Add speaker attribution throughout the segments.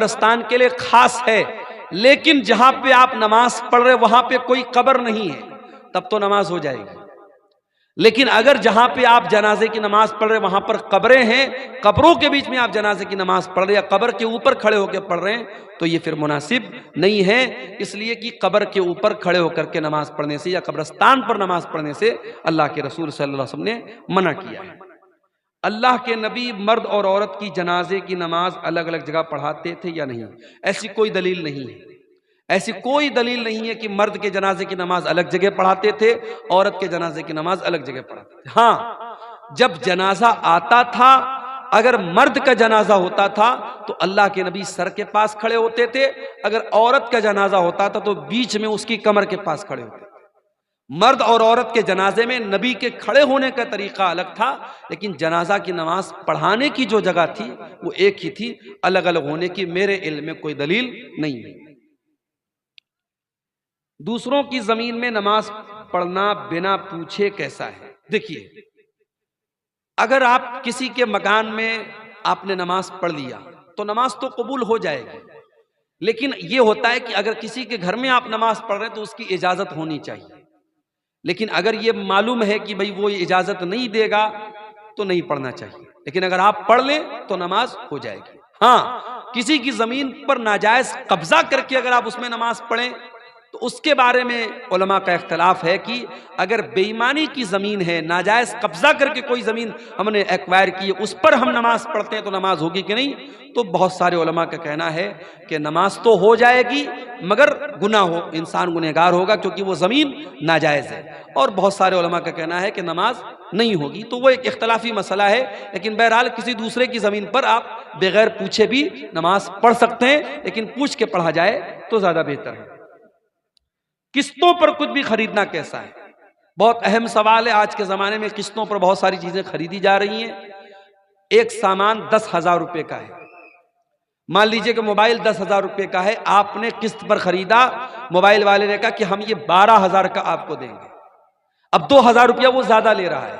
Speaker 1: قبرستان کے لیے خاص ہے، لیکن جہاں پہ آپ نماز پڑھ رہے وہاں پہ کوئی قبر نہیں ہے تب تو نماز ہو جائے گی۔ لیکن اگر جہاں پہ آپ جنازے کی نماز پڑھ رہے وہاں پر قبریں ہیں، قبروں کے بیچ میں آپ جنازے کی نماز پڑھ رہے یا قبر کے اوپر کھڑے ہو کے پڑھ رہے ہیں تو یہ پھر مناسب نہیں ہے، اس لیے کہ قبر کے اوپر کھڑے ہو کر کے نماز پڑھنے سے یا قبرستان پر نماز پڑھنے سے اللہ کے رسول صلی اللہ علیہ وسلم نے منع کیا ہے۔ اللہ کے نبی مرد اور عورت کی جنازے کی نماز الگ الگ جگہ پڑھاتے تھے یا نہیں؟ ایسی کوئی دلیل نہیں ہے، ایسی کوئی دلیل نہیں ہے کہ مرد کے جنازے کی نماز الگ جگہ پڑھاتے تھے، عورت کے جنازے کی نماز الگ جگہ پڑھاتے تھے۔ ہاں، جب جنازہ آتا تھا، اگر مرد کا جنازہ ہوتا تھا تو اللہ کے نبی سر کے پاس کھڑے ہوتے تھے، اگر عورت کا جنازہ ہوتا تھا تو بیچ میں اس کی کمر کے پاس کھڑے ہوتے تھے۔ مرد اور عورت کے جنازے میں نبی کے کھڑے ہونے کا طریقہ الگ تھا، لیکن جنازہ کی نماز پڑھانے کی جو جگہ تھی وہ ایک ہی تھی، الگ الگ ہونے کی میرے علم میں کوئی دلیل نہیں ہے۔ دوسروں کی زمین میں نماز پڑھنا بنا پوچھے کیسا ہے؟ دیکھیے، اگر آپ کسی کے مکان میں آپ نے نماز پڑھ لیا تو نماز تو قبول ہو جائے گی، لیکن یہ ہوتا ہے کہ اگر کسی کے گھر میں آپ نماز پڑھ رہے ہیں تو اس کی اجازت ہونی چاہیے، لیکن اگر یہ معلوم ہے کہ بھئی وہ اجازت نہیں دے گا تو نہیں پڑھنا چاہیے، لیکن اگر آپ پڑھ لیں تو نماز ہو جائے گی۔ ہاں، کسی کی زمین پر ناجائز قبضہ کر کے اگر آپ اس میں نماز پڑھیں تو اس کے بارے میں علماء کا اختلاف ہے کہ اگر بے ایمانی کی زمین ہے، ناجائز قبضہ کر کے کوئی زمین ہم نے ایکوائر کی ہے، اس پر ہم نماز پڑھتے ہیں تو نماز ہوگی کہ نہیں؟ تو بہت سارے علماء کا کہنا ہے کہ نماز تو ہو جائے گی مگر گناہ ہو، انسان گنہگار ہوگا کیونکہ وہ زمین ناجائز ہے، اور بہت سارے علماء کا کہنا ہے کہ نماز نہیں ہوگی۔ تو وہ ایک اختلافی مسئلہ ہے، لیکن بہرحال کسی دوسرے کی زمین پر آپ بغیر پوچھے بھی نماز پڑھ سکتے ہیں، لیکن پوچھ کے پڑھا جائے تو زیادہ بہتر ہے۔ قسطوں پر کچھ بھی خریدنا کیسا ہے؟ بہت اہم سوال ہے۔ آج کے زمانے میں قسطوں پر بہت ساری چیزیں خریدی جا رہی ہیں۔ ایک سامان 10,000 روپے کا ہے، مان لیجئے کہ موبائل 10,000 روپے کا ہے، آپ نے قسط پر خریدا، موبائل والے نے کہا کہ ہم یہ 12,000 کا آپ کو دیں گے۔ اب 2,000 روپیہ وہ زیادہ لے رہا ہے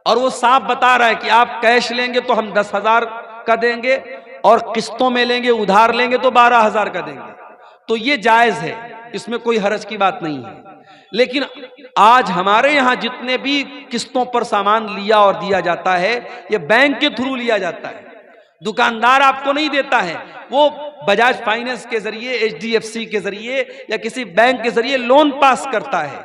Speaker 1: اور وہ صاف بتا رہا ہے کہ آپ کیش لیں گے تو ہم 10,000 کا دیں گے اور قسطوں میں لیں گے، ادھار لیں گے تو 12,000 کا دیں گے۔ تو یہ جائز ہے، اس میں کوئی حرج کی بات نہیں ہے، لیکن آج ہمارے یہاں جتنے بھی قسطوں پر سامان لیا اور دیا جاتا ہے یہ بینک کے تھرو لیا جاتا ہے، دکاندار آپ کو نہیں دیتا ہے، وہ بجاج فائنانس کے ذریعے، HDFC کے ذریعے یا کسی بینک کے ذریعے لون پاس کرتا ہے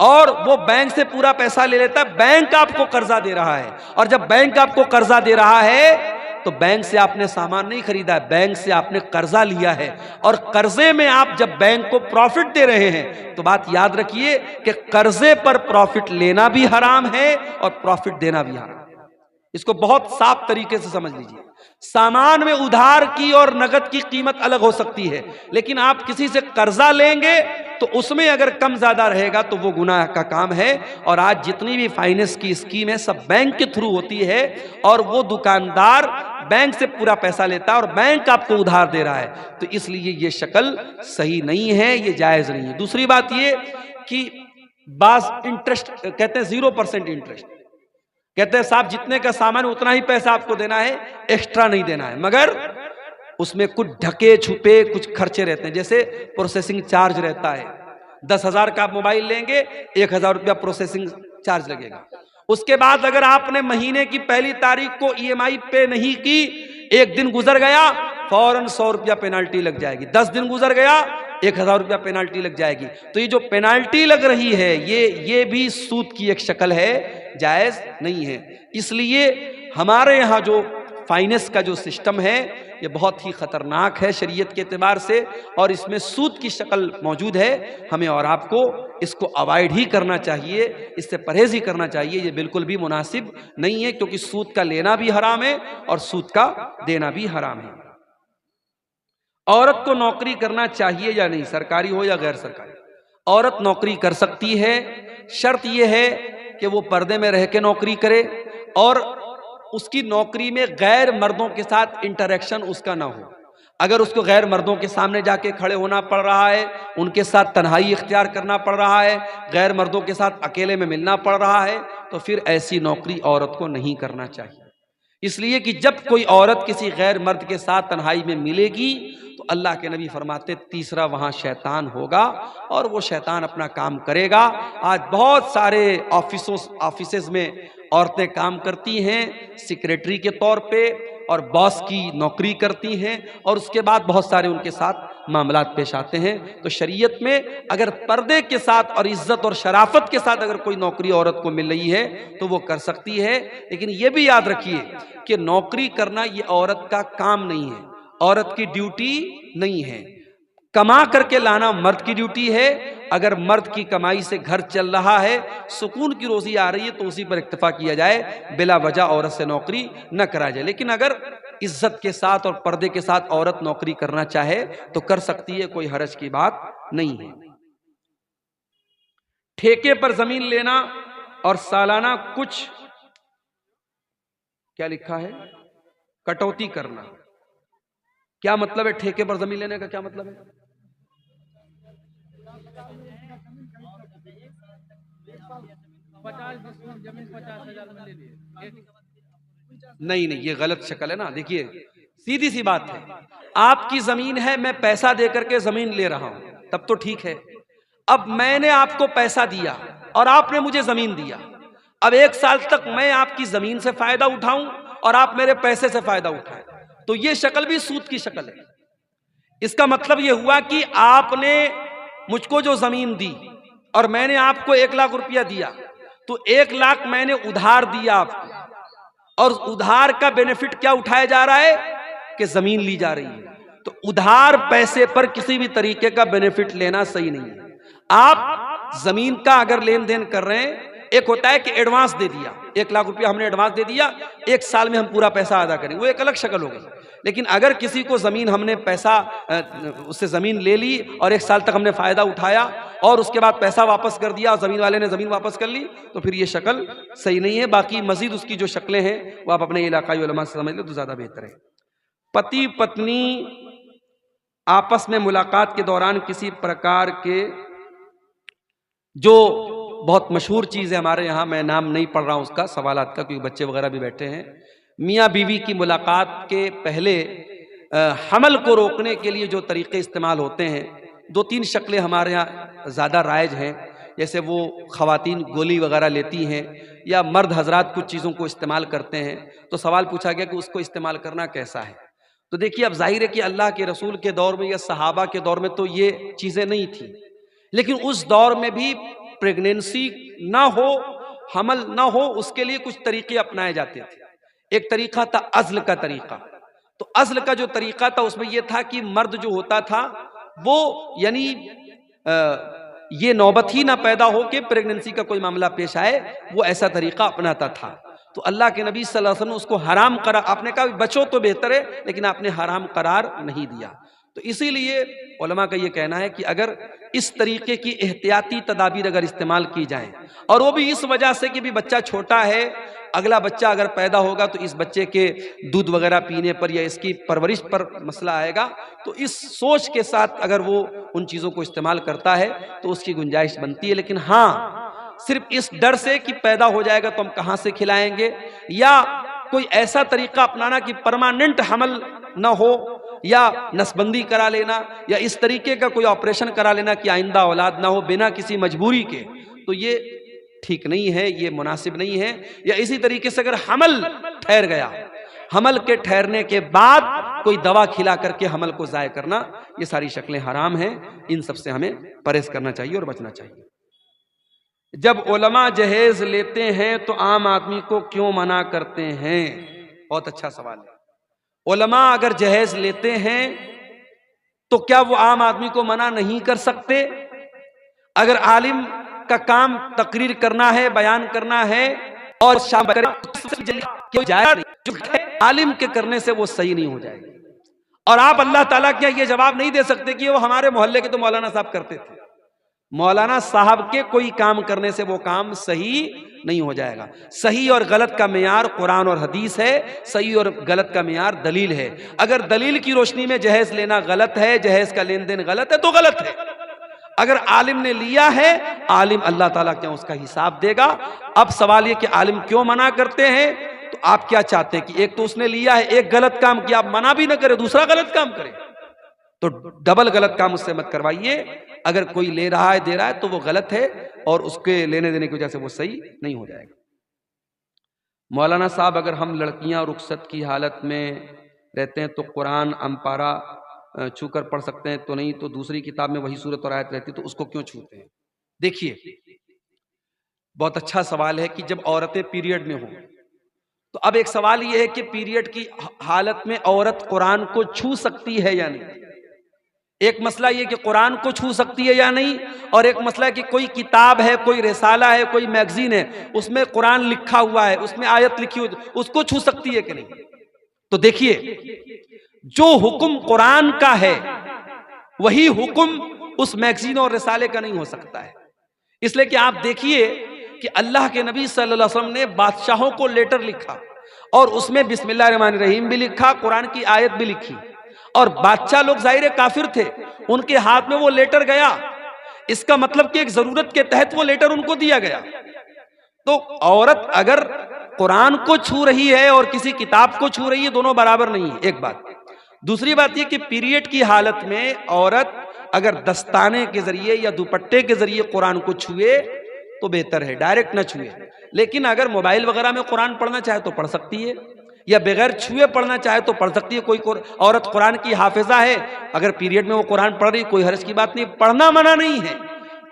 Speaker 1: اور وہ بینک سے پورا پیسہ لے لیتا ہے، بینک آپ کو قرضہ دے رہا ہے، اور جب بینک آپ کو قرضہ دے رہا ہے تو بینک سے آپ نے سامان نہیں خریدا ہے، بینک سے آپ نے قرضہ لیا ہے، اور قرضے میں آپ جب بینک کو پروفٹ دے رہے ہیں تو بات یاد رکھیے کہ قرضے پر پروفٹ لینا بھی حرام ہے اور پروفٹ دینا بھی حرام ہے۔ اس کو بہت صاف طریقے سے سمجھ لیجیے۔ سامان میں ادھار کی اور نقد کی قیمت الگ ہو سکتی ہے، لیکن آپ کسی سے قرضہ لیں گے تو اس میں اگر کم زیادہ رہے گا تو وہ گناہ کا کام ہے، اور آج جتنی بھی فائنانس کی اسکیم ہے سب بینک کے تھرو ہوتی ہے، اور وہ دکاندار بینک سے پورا پیسہ لیتا ہے اور بینک آپ کو ادھار دے رہا ہے، تو اس لیے یہ شکل صحیح نہیں ہے، یہ جائز نہیں ہے۔ دوسری بات یہ کہ بعض انٹرسٹ کہتے ہیں 0% انٹرسٹ، کہتے ہیں صاحب جتنے کا سامان اتنا ہی پیسہ آپ کو دینا ہے، ایکسٹرا نہیں دینا ہے، مگر اس میں کچھ ڈھکے چھپے کچھ خرچے رہتے ہیں، جیسے پروسیسنگ چارج رہتا ہے۔ 10,000 کا آپ موبائل لیں گے، 1,000 روپیہ پروسیسنگ چارج لگے گا۔ اس کے بعد اگر آپ نے مہینے کی پہلی تاریخ کو EMI پے نہیں کی، ایک دن گزر گیا فوراً 100 روپیہ پینالٹی لگ جائے گی، 10 دن گزر گیا 1,000 روپیہ پینالٹی لگ جائے گی۔ تو یہ جو پینالٹی لگ رہی ہے یہ بھی سود کی ایک شکل ہے، جائز نہیں ہے۔ اس لیے ہمارے یہاں جو فائنانس کا جو سسٹم ہے یہ بہت ہی خطرناک ہے شریعت کے اعتبار سے، اور اس میں سود کی شکل موجود ہے۔ ہمیں اور آپ کو اس کو اوائڈ ہی کرنا چاہیے، اس سے پرہیز ہی کرنا چاہیے، یہ بالکل بھی مناسب نہیں ہے، کیونکہ سود کا لینا بھی حرام ہے اور سود کا دینا بھی حرام ہے۔ عورت کو نوکری کرنا چاہیے یا نہیں، سرکاری ہو یا غیر سرکاری؟ عورت نوکری کر سکتی ہے، شرط یہ ہے کہ وہ پردے میں رہ کے نوکری کرے اور اس کی نوکری میں غیر مردوں کے ساتھ انٹریکشن اس کا نہ ہو۔ اگر اس کو غیر مردوں کے سامنے جا کے کھڑے ہونا پڑ رہا ہے، ان کے ساتھ تنہائی اختیار کرنا پڑ رہا ہے، غیر مردوں کے ساتھ اکیلے میں ملنا پڑ رہا ہے، تو پھر ایسی نوکری عورت کو نہیں کرنا چاہیے۔ اس لیے کہ جب کوئی عورت کسی غیر مرد کے ساتھ تنہائی میں ملے گی تو اللہ کے نبی فرماتے تیسرا وہاں شیطان ہوگا اور وہ شیطان اپنا کام کرے گا۔ آج بہت سارے آفیسز میں عورتیں کام کرتی ہیں سیکریٹری کے طور پہ اور باس کی نوکری کرتی ہیں، اور اس کے بعد بہت سارے ان کے ساتھ معاملات پیش آتے ہیں۔ تو شریعت میں اگر پردے کے ساتھ اور عزت اور شرافت کے ساتھ اگر کوئی نوکری عورت کو مل رہی ہے تو وہ کر سکتی ہے، لیکن یہ بھی یاد رکھیے کہ نوکری کرنا یہ عورت کا کام نہیں ہے، عورت کی ڈیوٹی نہیں ہے۔ کما کر کے لانا مرد کی ڈیوٹی ہے۔ اگر مرد کی کمائی سے گھر چل رہا ہے، سکون کی روزی آ رہی ہے تو اسی پر اکتفا کیا جائے، بلا وجہ عورت سے نوکری نہ کرا جائے۔ لیکن اگر عزت کے ساتھ اور پردے کے ساتھ عورت نوکری کرنا چاہے تو کر سکتی ہے، کوئی حرج کی بات نہیں ہے۔ ٹھیکے پر زمین لینا اور سالانہ کچھ کیا لکھا ہے کٹوتی کرنا، کیا مطلب ہے؟ ٹھیکے پر زمین لینے کا کیا مطلب ہے؟ نہیں نہیں، یہ غلط شکل ہے نا۔ دیکھیے سیدھی سی بات ہے، آپ کی زمین ہے، میں پیسہ دے کر کے زمین لے رہا ہوں تب تو ٹھیک ہے۔ اب میں نے آپ کو پیسہ دیا اور آپ نے مجھے زمین دیا، اب 1 سال تک میں آپ کی زمین سے فائدہ اٹھاؤں اور آپ میرے پیسے سے فائدہ اٹھائیں، تو یہ شکل بھی سود کی شکل ہے۔ اس کا مطلب یہ ہوا کہ آپ نے مجھ کو جو زمین دی اور میں نے آپ کو 1 لاکھ روپیہ دیا، تو 1 لاکھ میں نے ادھار دیا آپ کو، اور ادھار کا بینیفٹ کیا اٹھایا جا رہا ہے کہ زمین لی جا رہی ہے۔ تو ادھار پیسے پر کسی بھی طریقے کا بینیفٹ لینا صحیح نہیں ہے۔ آپ زمین کا اگر لین دین کر رہے ہیں، ایک ہوتا ہے کہ ایڈوانس دے دیا، 1 لاکھ روپیہ ہم نے ایڈوانس دے دیا، 1 سال میں ہم پورا پیسہ ادا کریں، وہ ایک الگ شکل ہو گئی۔ لیکن اگر کسی کو زمین ہم نے پیسہ اس سے زمین لے لی اور 1 سال تک ہم نے فائدہ اٹھایا اور اس کے بعد پیسہ واپس کر دیا اور زمین والے نے زمین واپس کر لی، تو پھر یہ شکل صحیح نہیں ہے۔ باقی مزید اس کی جو شکلیں ہیں وہ آپ اپنے علاقائی علماء سے سمجھ لیں تو زیادہ بہتر ہے۔ پتی پتنی آپس میں ملاقات کے دوران کسی پرکار کے، جو بہت مشہور چیز ہے ہمارے یہاں، میں نام نہیں پڑھ رہا ہوں اس کا، سوالات کا، کیونکہ بچے وغیرہ بھی بیٹھے ہیں، میاں بیوی کی ملاقات کے پہلے حمل کو روکنے کے لیے جو طریقے استعمال ہوتے ہیں، 2-3 شکلیں ہمارے یہاں زیادہ رائج ہیں۔ جیسے وہ خواتین گولی وغیرہ لیتی ہیں یا مرد حضرات کچھ چیزوں کو استعمال کرتے ہیں، تو سوال پوچھا گیا کہ اس کو استعمال کرنا کیسا ہے؟ تو دیکھیے اب ظاہر ہے کہ اللہ کے رسول کے دور میں یا صحابہ کے دور میں تو یہ چیزیں نہیں تھیں، لیکن اس دور میں بھی پریگنینسی نہ ہو، حمل نہ ہو، اس کے لیے کچھ طریقے اپنائے جاتے تھے۔ ایک طریقہ تھا عزل کا طریقہ۔ تو عزل کا جو طریقہ تھا اس میں یہ تھا کہ مرد جو ہوتا تھا وہ یعنی یہ نوبت ہی نہ پیدا ہو کہ پریگننسی کا کوئی معاملہ پیش آئے، وہ ایسا طریقہ اپناتا تھا۔ تو اللہ کے نبی صلی اللہ علیہ وسلم نے اس کو حرام قرار، آپ نے کہا بچو تو بہتر ہے، لیکن آپ نے حرام قرار نہیں دیا۔ تو اسی لیے علماء کا یہ کہنا ہے کہ اگر اس طریقے کی احتیاطی تدابیر اگر استعمال کی جائیں، اور وہ بھی اس وجہ سے کہ بھی بچہ چھوٹا ہے، اگلا بچہ اگر پیدا ہوگا تو اس بچے کے دودھ وغیرہ پینے پر یا اس کی پرورش پر مسئلہ آئے گا، تو اس سوچ کے ساتھ اگر وہ ان چیزوں کو استعمال کرتا ہے تو اس کی گنجائش بنتی ہے۔ لیکن ہاں صرف اس ڈر سے کہ پیدا ہو جائے گا تو ہم کہاں سے کھلائیں گے، یا کوئی ایسا طریقہ اپنانا کہ پرماننٹ حمل نہ ہو، یا نسبندی کرا لینا، یا اس طریقے کا کوئی آپریشن کرا لینا کہ آئندہ اولاد نہ ہو بنا کسی مجبوری کے، تو یہ ٹھیک نہیں ہے، یہ مناسب نہیں ہے۔ یا اسی طریقے سے اگر حمل ٹھہر گیا، حمل کے ٹھہرنے کے بعد کوئی دوا کھلا کر کے حمل کو ضائع کرنا، یہ ساری شکلیں حرام ہیں، ان سب سے ہمیں پرہیز کرنا چاہیے اور بچنا چاہیے۔ جب علماء جہیز لیتے ہیں تو عام آدمی کو کیوں منع کرتے ہیں؟ بہت اچھا سوال ہے۔ علماء اگر جہیز لیتے ہیں تو کیا وہ عام آدمی کو منع نہیں کر سکتے؟ اگر عالم کا کام تقریر کرنا ہے، بیان کرنا ہے اور عالم کے کرنے سے وہ صحیح نہیں ہو جائے گا، اور آپ اللہ تعالیٰ کیا یہ جواب نہیں دے سکتے کہ وہ ہمارے محلے کے تو مولانا صاحب کرتے تھے۔ مولانا صاحب کے کوئی کام کرنے سے وہ کام صحیح نہیں ہو جائے گا۔ صحیح اور غلط کا معیار قرآن اور حدیث ہے، صحیح اور غلط کا معیار دلیل ہے۔ اگر دلیل کی روشنی میں جہیز لینا غلط ہے، جہیز کا لین دین غلط ہے تو غلط ہے۔ اگر عالم نے لیا ہے، عالم اللہ تعالیٰ کیا اس کا حساب دے گا۔ اب سوال یہ کہ عالم کیوں منع کرتے ہیں؟ تو آپ کیا چاہتے ہیں کہ ایک تو اس نے لیا ہے، ایک غلط کام کیا، آپ منع بھی نہ کرے، دوسرا غلط کام کرے، تو ڈبل غلط کام اس سے مت کروائیے۔ اگر کوئی لے رہا ہے، دے رہا ہے، تو وہ غلط ہے اور اس کے لینے دینے کی وجہ سے وہ صحیح نہیں ہو جائے گا۔ مولانا صاحب، اگر ہم لڑکیاں رخصت کی حالت میں رہتے ہیں تو قرآن امپارہ چھو کر پڑھ سکتے ہیں؟ تو نہیں، تو دوسری کتاب میں وہی صورت اور آیت رہتی تو اس کو کیوں چھوتے ہیں؟ دیکھیے، بہت اچھا سوال ہے کہ جب عورتیں پیریڈ میں ہوں تو اب ایک سوال یہ ہے کہ پیریڈ کی حالت میں عورت قرآن کو چھو سکتی ہے یا نہیں؟ ایک مسئلہ یہ کہ قرآن کو چھو سکتی ہے یا نہیں، اور ایک مسئلہ ہے کہ کوئی کتاب ہے، کوئی رسالہ ہے، کوئی میگزین ہے، اس میں قرآن لکھا ہوا ہے، اس میں آیت لکھی ہوئی، اس کو چھو سکتی ہے کہ نہیں؟ تو دیکھیے، جو حکم قرآن کا ہے وہی حکم اس میگزین اور رسالے کا نہیں ہو سکتا ہے۔ اس لیے کہ آپ دیکھیے کہ اللہ کے نبی صلی اللہ علیہ وسلم نے بادشاہوں کو لیٹر لکھا اور اس میں بسم اللہ الرحمن الرحیم بھی لکھا، قرآن کی آیت بھی لکھی، اور بادشاہ لوگ ظاہر کافر تھے، ان کے ہاتھ میں وہ لیٹر گیا، اس کا مطلب کہ ایک ضرورت کے تحت وہ لیٹر ان کو دیا گیا۔ تو عورت اگر قرآن کو چھو رہی ہے اور کسی کتاب کو چھو رہی ہے، دونوں برابر نہیں ہے، ایک بات۔ دوسری بات یہ کہ پیریڈ کی حالت میں عورت اگر دستانے کے ذریعے یا دوپٹے کے ذریعے قرآن کو چھوئے تو بہتر ہے، ڈائریکٹ نہ چھوئے۔ لیکن اگر موبائل وغیرہ میں قرآن پڑھنا چاہے تو پڑھ سکتی ہے، یا بغیر چھوئے پڑھنا چاہے تو پڑھ سکتی ہے۔ کوئی عورت قرآن کی حافظہ ہے، اگر پیریڈ میں وہ قرآن پڑھ رہی، کوئی حرج کی بات نہیں، پڑھنا منع نہیں ہے۔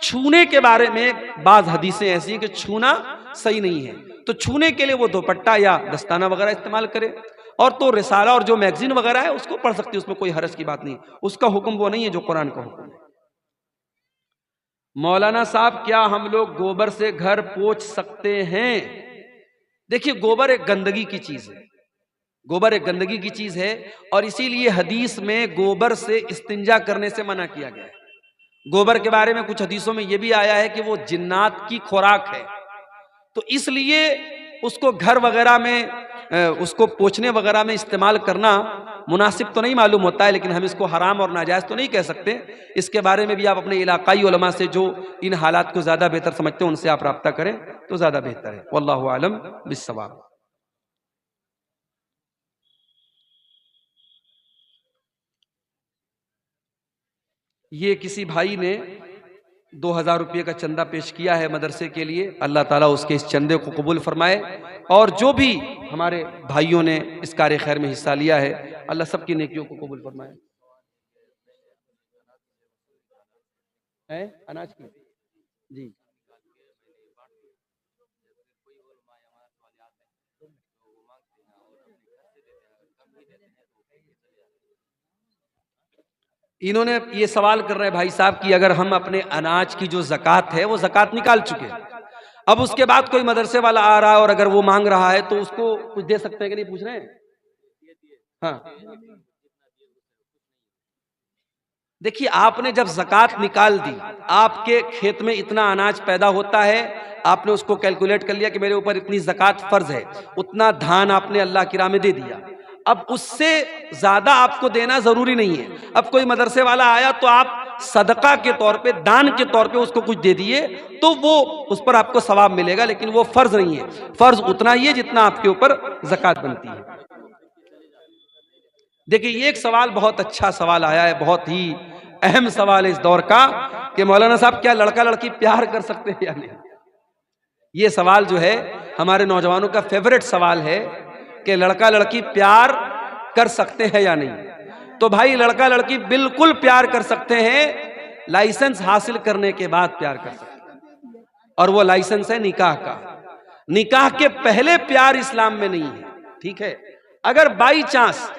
Speaker 1: چھونے کے بارے میں بعض حدیثیں ایسی ہیں کہ چھونا صحیح نہیں ہے، تو چھونے کے لیے وہ دوپٹہ یا دستانہ وغیرہ استعمال کرے، اور تو رسالہ اور جو میگزین وغیرہ ہے اس کو پڑھ سکتی ہے، اس میں کوئی حرج کی بات نہیں، اس کا حکم وہ نہیں ہے جو قرآن کا حکم ہے۔ مولانا صاحب، کیا ہم لوگ گوبر سے گھر پوچھ سکتے ہیں؟ دیکھیے، گوبر ایک گندگی کی چیز ہے، گوبر ایک گندگی کی چیز ہے، اور اسی لیے حدیث میں گوبر سے استنجا کرنے سے منع کیا گیا ہے۔ گوبر کے بارے میں کچھ حدیثوں میں یہ بھی آیا ہے کہ وہ جنات کی خوراک ہے، تو اس لیے اس کو گھر وغیرہ میں اس کو پوچھنے وغیرہ میں استعمال کرنا مناسب تو نہیں معلوم ہوتا ہے، لیکن ہم اس کو حرام اور ناجائز تو نہیں کہہ سکتے۔ اس کے بارے میں بھی آپ اپنے علاقائی علماء سے جو ان حالات کو زیادہ بہتر سمجھتے ہیں ان سے آپ رابطہ کریں تو زیادہ بہتر ہے۔ واللہ اعلم بالصواب۔ یہ کسی بھائی نے 2000 روپے کا چندہ پیش کیا ہے مدرسے کے لیے، اللہ تعالیٰ اس کے اس چندے کو قبول فرمائے، اور جو بھی ہمارے بھائیوں نے اس کار خیر میں حصہ لیا ہے اللہ سب کی نیکیوں کو قبول فرمائے۔ اناج کی جی انہوں نے یہ سوال کر رہے بھائی صاحب کہ اگر ہم اپنے اناج کی جو زکوٰۃ ہے وہ زکوٰۃ نکال چکے، اب اس کے بعد کوئی مدرسے والا آ رہا ہے اور اگر وہ مانگ رہا ہے تو اس کو کچھ دے سکتے ہیں کہ نہیں، پوچھ رہے ہیں؟ ہاں، دیکھیے، آپ نے جب زکوٰۃ نکال دی، آپ کے کھیت میں اتنا اناج پیدا ہوتا ہے، آپ نے اس کو کیلکولیٹ کر لیا کہ میرے اوپر اتنی زکوٰۃ فرض ہے، اتنا دھان آپ نے اللہ کی راہ میں دے دیا، اب اس سے زیادہ آپ کو دینا ضروری نہیں ہے۔ اب کوئی مدرسے والا آیا تو آپ صدقہ کے طور پہ، دان کے طور پہ اس کو کچھ دے دیے تو وہ اس پر آپ کو ثواب ملے گا، لیکن وہ فرض نہیں ہے، فرض اتنا ہی ہے جتنا آپ کے اوپر زکوٰۃ بنتی ہے۔ دیکھیے، یہ ایک سوال بہت اچھا سوال آیا ہے، بہت ہی اہم سوال ہے اس دور کا کہ مولانا صاحب کیا لڑکا لڑکی پیار کر سکتے ہیں یا نہیں؟ یہ سوال جو ہے ہمارے نوجوانوں کا فیوریٹ سوال ہے کہ لڑکا لڑکی پیار کر سکتے ہیں یا نہیں؟ تو بھائی، لڑکا لڑکی بالکل پیار کر سکتے ہیں، لائسنس حاصل کرنے کے بعد پیار کر سکتے ہیں، اور وہ لائسنس ہے نکاح کا۔ نکاح کے پہلے پیار اسلام میں نہیں ہے، ٹھیک ہے؟ اگر بائی چانس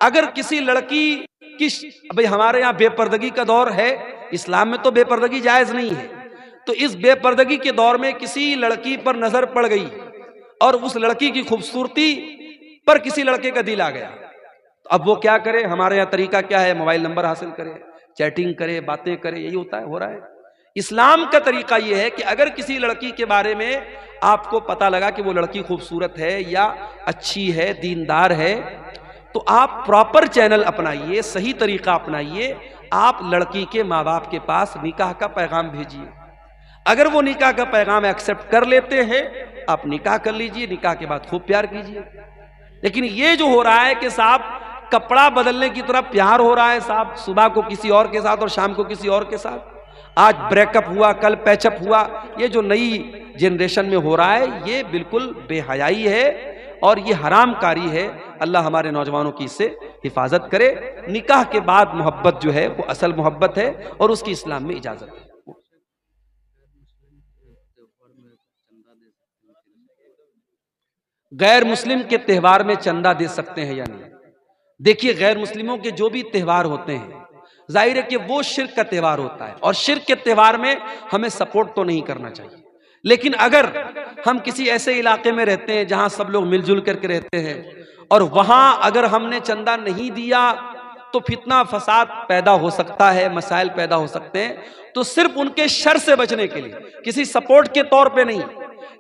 Speaker 1: اگر کسی لڑکی کی بھئی ہمارے یہاں بے پردگی کا دور ہے، اسلام میں تو بے پردگی جائز نہیں ہے، تو اس بے پردگی کے دور میں کسی لڑکی پر نظر پڑ گئی اور اس لڑکی کی خوبصورتی پر کسی لڑکے کا دل آ گیا، تو اب وہ کیا کرے؟ ہمارے یہاں طریقہ کیا ہے؟ موبائل نمبر حاصل کرے، چیٹنگ کرے، باتیں کرے، یہی ہوتا ہے، ہو رہا ہے۔ اسلام کا طریقہ یہ ہے کہ اگر کسی لڑکی کے بارے میں آپ کو پتا لگا کہ وہ لڑکی خوبصورت ہے یا اچھی ہے، دیندار ہے، تو آپ پراپر چینل اپنائیے، صحیح طریقہ اپنائیے، آپ لڑکی کے ماں باپ کے پاس نکاح کا پیغام بھیجیے۔ اگر وہ نکاح کا پیغام ایکسپٹ کر لیتے ہیں آپ نکاح کر لیجئے، نکاح کے بعد خوب پیار کیجئے. لیکن یہ جو ہو رہا ہے کہ صاحب کپڑا بدلنے کی طرح پیار ہو رہا ہے، صاحب صبح کو کسی اور کے ساتھ اور شام کو کسی اور کے ساتھ، آج بریک اپ ہوا کل پیچ اپ ہوا، یہ جو نئی جنریشن میں ہو رہا ہے یہ بالکل بے حیائی ہے اور یہ حرام کاری ہے. اللہ ہمارے نوجوانوں کی اس سے حفاظت کرے. نکاح کے بعد محبت جو ہے وہ اصل محبت ہے اور اس کی اسلام میں اجازت ہے. غیر مسلم کے تہوار میں چندہ دے سکتے ہیں یا نہیں؟ دیکھیے غیر مسلموں کے جو بھی تہوار ہوتے ہیں ظاہر ہے کہ وہ شرک کا تہوار ہوتا ہے اور شرک کے تہوار میں ہمیں سپورٹ تو نہیں کرنا چاہیے. لیکن اگر ہم کسی ایسے علاقے میں رہتے ہیں جہاں سب لوگ مل جل کر کے رہتے ہیں اور وہاں اگر ہم نے چندہ نہیں دیا تو فتنہ فساد پیدا ہو سکتا ہے، مسائل پیدا ہو سکتے ہیں، تو صرف ان کے شر سے بچنے کے لیے، کسی سپورٹ کے طور پہ نہیں،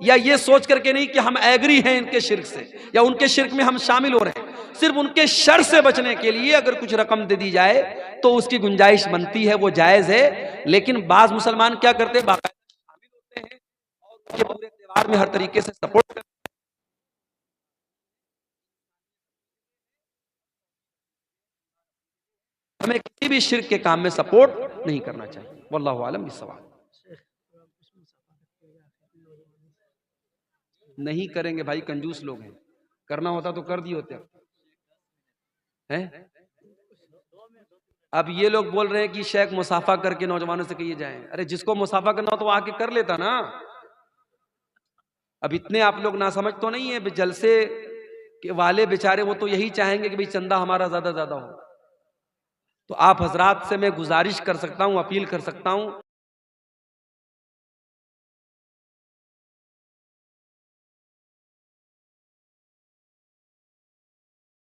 Speaker 1: یا یہ سوچ کر کے نہیں کہ ہم ایگری ہیں ان کے شرک سے یا ان کے شرک میں ہم شامل ہو رہے ہیں، صرف ان کے شر سے بچنے کے لیے اگر کچھ رقم دے دی جائے تو اس کی گنجائش بنتی ہے، وہ جائز ہے. لیکن بعض مسلمان کیا کرتے ہیں، باقاعدہ شامل ہوتے ہیں اور ان کے پورے تہوار میں ہر طریقے سے سپورٹ کرتے ہیں. ہمیں کسی بھی شرک کے کام میں سپورٹ نہیں کرنا چاہیے. واللہ عالم بالصواب. نہیں کریں گے بھائی، کنجوس لوگ ہیں، کرنا ہوتا تو کر دیے ہوتے ہیں. اب یہ لوگ بول رہے ہیں کہ شیخ مصافحہ کر کے نوجوانوں سے کہیے جائیں. ارے جس کو مصافحہ کرنا ہو تو وہ آ کے کر لیتا نا. اب اتنے آپ لوگ ناسمجھ تو نہیں ہیں، جلسے کے والے بیچارے وہ تو یہی چاہیں گے کہ بھئی چندہ ہمارا زیادہ زیادہ ہو. تو آپ حضرات سے میں گزارش کر سکتا ہوں، اپیل کر سکتا ہوں